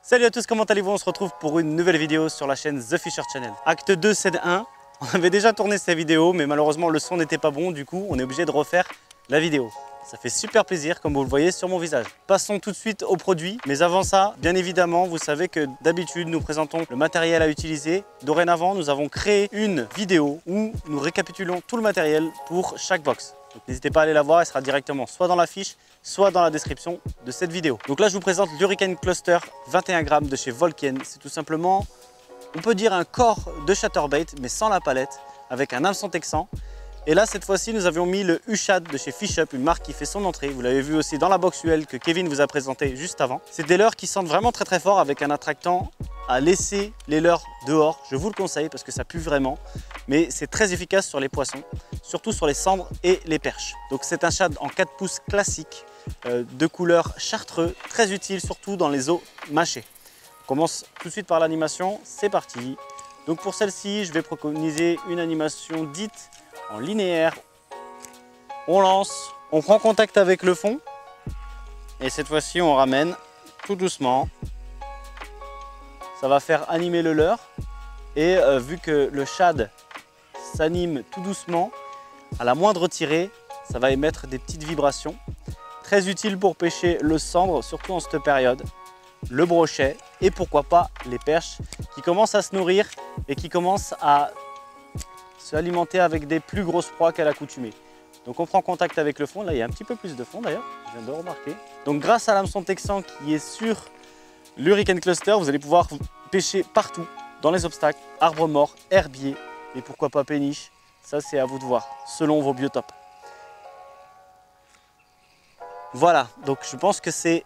Salut à tous, comment allez-vous? On se retrouve pour une nouvelle vidéo sur la chaîne The Fisher Channel. Acte 2, scène 1. On avait déjà tourné cette vidéo, mais malheureusement le son n'était pas bon, du coup on est obligé de refaire la vidéo. Ça fait super plaisir, comme vous le voyez sur mon visage. Passons tout de suite au produit, mais avant ça, bien évidemment, vous savez que d'habitude nous présentons le matériel à utiliser. Dorénavant, nous avons créé une vidéo où nous récapitulons tout le matériel pour chaque box. N'hésitez pas à aller la voir, elle sera directement soit dans la fiche, soit dans la description de cette vidéo. Donc là, je vous présente l'Hurricane Cluster 21 grammes de chez Volken. C'est tout simplement, on peut dire un corps de chatterbait, mais sans la palette, avec un hameçon texan. Et là, cette fois-ci, nous avions mis le U-Shad de chez Fish Up, une marque qui fait son entrée. Vous l'avez vu aussi dans la box UL que Kevin vous a présenté juste avant. C'est des leurres qui sentent vraiment très fort avec un attractant à laisser les leurres dehors. Je vous le conseille parce que ça pue vraiment. Mais c'est très efficace sur les poissons, surtout sur les cendres et les perches. Donc c'est un shad en 4 pouces classique, de couleur chartreux, très utile surtout dans les eaux mâchées. On commence tout de suite par l'animation, c'est parti. Donc pour celle-ci, je vais préconiser une animation dite en linéaire. On lance, on prend contact avec le fond et cette fois-ci on ramène tout doucement. Ça va faire animer le leurre et vu que le shad s'anime tout doucement, à la moindre tirée, ça va émettre des petites vibrations. Très utile pour pêcher le cendre, surtout en cette période, le brochet et pourquoi pas les perches qui commencent à se nourrir et qui commencent à se alimenter avec des plus grosses proies qu'à l'accoutumée. Donc on prend contact avec le fond, là il y a un petit peu plus de fond d'ailleurs, je viens de le remarquer. Donc grâce à l'hameçon texan qui est sur l'Hurricane Cluster, vous allez pouvoir pêcher partout, dans les obstacles, arbres morts, herbiers et pourquoi pas péniches. Ça c'est à vous de voir, selon vos biotopes. Voilà, donc je pense que c'est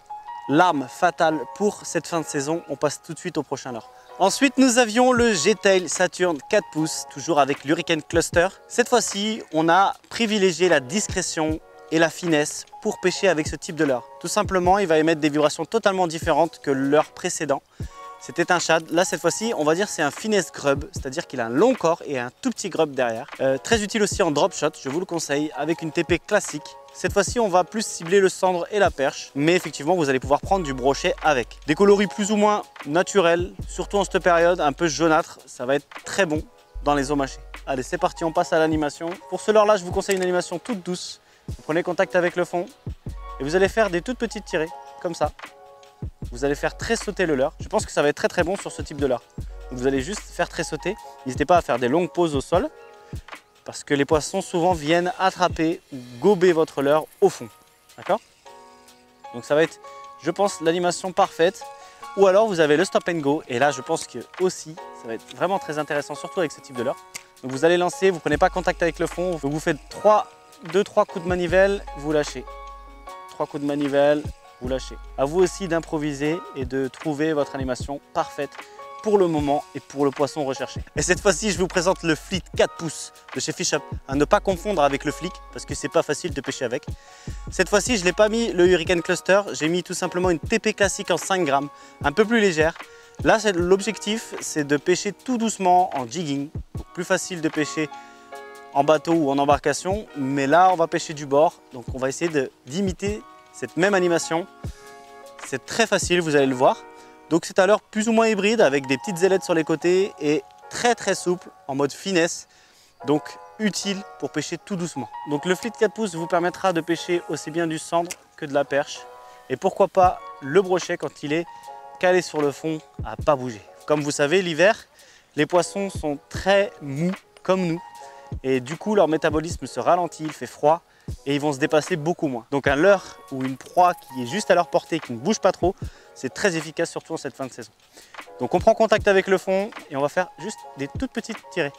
l'arme fatale pour cette fin de saison. On passe tout de suite au prochain leurre. Ensuite, nous avions le G-Tail Saturn 4 pouces, toujours avec l'Hurricane Cluster. Cette fois-ci, on a privilégié la discrétion et la finesse pour pêcher avec ce type de leurre. Tout simplement, il va émettre des vibrations totalement différentes que le leurre précédent. C'était un shad. Là, cette fois-ci, on va dire c'est un finesse grub, c'est-à-dire qu'il a un long corps et un tout petit grub derrière. Très utile aussi en drop shot, je vous le conseille, avec une TP classique. Cette fois-ci, on va plus cibler le cendre et la perche, mais effectivement, vous allez pouvoir prendre du brochet avec. Des coloris plus ou moins naturels, surtout en cette période, un peu jaunâtre, ça va être très bon dans les eaux mâchées. Allez, c'est parti, on passe à l'animation. Pour ce leurre-là, je vous conseille une animation toute douce. Vous prenez contact avec le fond et vous allez faire des toutes petites tirées, comme ça. Vous allez faire très sauter le leurre. Je pense que ça va être très bon sur ce type de leurre. Vous allez juste faire très sauter. N'hésitez pas à faire des longues pauses au sol parce que les poissons souvent viennent attraper ou gober votre leurre au fond. D'accord? Donc ça va être, je pense, l'animation parfaite. Ou alors vous avez le stop and go. Et là, je pense que aussi, ça va être vraiment très intéressant, surtout avec ce type de leurre. Donc vous allez lancer, vous ne prenez pas contact avec le fond. Donc vous faites 2-3 coups de manivelle, vous lâchez. 3 coups de manivelle, vous lâchez. À vous aussi d'improviser et de trouver votre animation parfaite pour le moment et pour le poisson recherché. Et cette fois-ci, je vous présente le Fleet 4 pouces de chez Fish Up. À ne pas confondre avec le Flick parce que c'est pas facile de pêcher avec. Cette fois-ci, je n'ai pas mis le Hurricane Cluster, j'ai mis tout simplement une TP classique en 5 grammes, un peu plus légère. Là, l'objectif, c'est de pêcher tout doucement en jigging. Donc, plus facile de pêcher en bateau ou en embarcation, mais là, on va pêcher du bord. Donc, on va essayer d'imiter cette même animation. C'est très facile, vous allez le voir. Donc c'est un leurre plus ou moins hybride avec des petites ailettes sur les côtés et très souple en mode finesse. Donc utile pour pêcher tout doucement. Donc le Fleet 4 pouces vous permettra de pêcher aussi bien du cendre que de la perche. Et pourquoi pas le brochet quand il est calé sur le fond à pas bouger. Comme vous savez, l'hiver, les poissons sont très mous comme nous. Et du coup, leur métabolisme se ralentit, il fait froid. Et ils vont se dépasser beaucoup moins. Donc un leurre ou une proie qui est juste à leur portée, qui ne bouge pas trop, c'est très efficace surtout en cette fin de saison. Donc on prend contact avec le fond et on va faire juste des toutes petites tirées,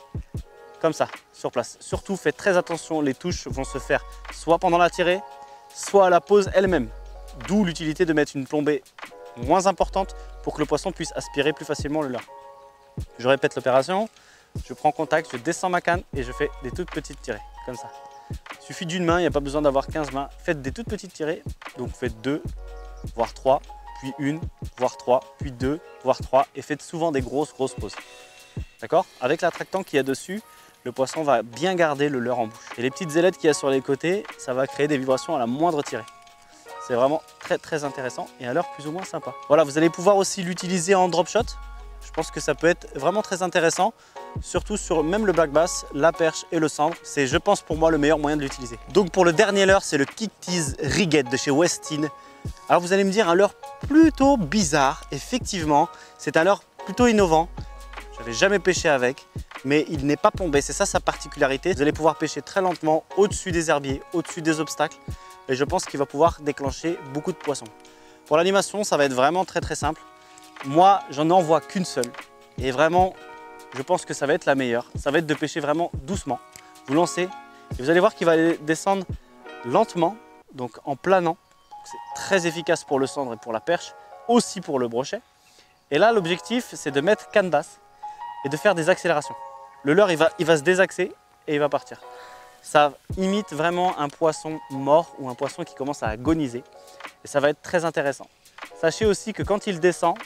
comme ça, sur place. Surtout faites très attention, les touches vont se faire soit pendant la tirée, soit à la pause elle-même. D'où l'utilité de mettre une plombée moins importante pour que le poisson puisse aspirer plus facilement le leurre. Je répète l'opération, je prends contact, je descends ma canne et je fais des toutes petites tirées, comme ça. Il suffit d'une main, il n'y a pas besoin d'avoir 15 mains. Faites des toutes petites tirées, donc faites 2, voire 3, puis 1, voire 3, puis 2, voire 3, et faites souvent des grosses pauses. D'accord? Avec l'attractant qu'il y a dessus, le poisson va bien garder le leurre en bouche. Et les petites ailettes qu'il y a sur les côtés, ça va créer des vibrations à la moindre tirée. C'est vraiment très intéressant et à l'heure plus ou moins sympa. Voilà, vous allez pouvoir aussi l'utiliser en drop shot. Je pense que ça peut être vraiment très intéressant, surtout sur même le black bass, la perche et le cendre. C'est, je pense, pour moi le meilleur moyen de l'utiliser. Donc pour le dernier leurre, c'est le Kick Tease Rigged de chez Westin. Alors vous allez me dire un leurre plutôt bizarre. Effectivement, c'est un leurre plutôt innovant. J'avais jamais pêché avec, mais il n'est pas plombé. C'est ça sa particularité. Vous allez pouvoir pêcher très lentement au-dessus des herbiers, au-dessus des obstacles. Et je pense qu'il va pouvoir déclencher beaucoup de poissons. Pour l'animation, ça va être vraiment très simple. Moi, j'en envoie qu'une seule. Et vraiment, je pense que ça va être la meilleure. Ça va être de pêcher vraiment doucement. Vous lancez et vous allez voir qu'il va descendre lentement, donc en planant. C'est très efficace pour le cendre et pour la perche, aussi pour le brochet. Et là, l'objectif, c'est de mettre canne basse et de faire des accélérations. Le leurre, il va se désaxer et il va partir. Ça imite vraiment un poisson mort ou un poisson qui commence à agoniser. Et ça va être très intéressant. Sachez aussi que quand il descend,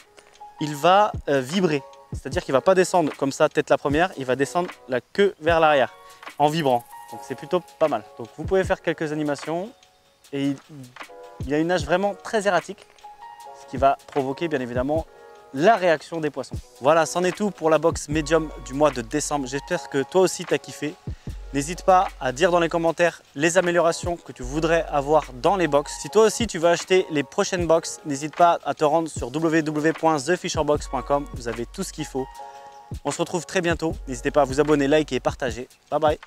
il va vibrer. C'est-à-dire qu'il ne va pas descendre comme ça, tête la première, il va descendre la queue vers l'arrière, en vibrant. Donc c'est plutôt pas mal. Donc vous pouvez faire quelques animations et il a une nage vraiment très erratique, ce qui va provoquer bien évidemment la réaction des poissons. Voilà, c'en est tout pour la box médium du mois de décembre. J'espère que toi aussi tu as kiffé. N'hésite pas à dire dans les commentaires les améliorations que tu voudrais avoir dans les box. Si toi aussi tu veux acheter les prochaines box, n'hésite pas à te rendre sur www.thefisherbox.com. Vous avez tout ce qu'il faut. On se retrouve très bientôt. N'hésitez pas à vous abonner, liker et partager. Bye bye.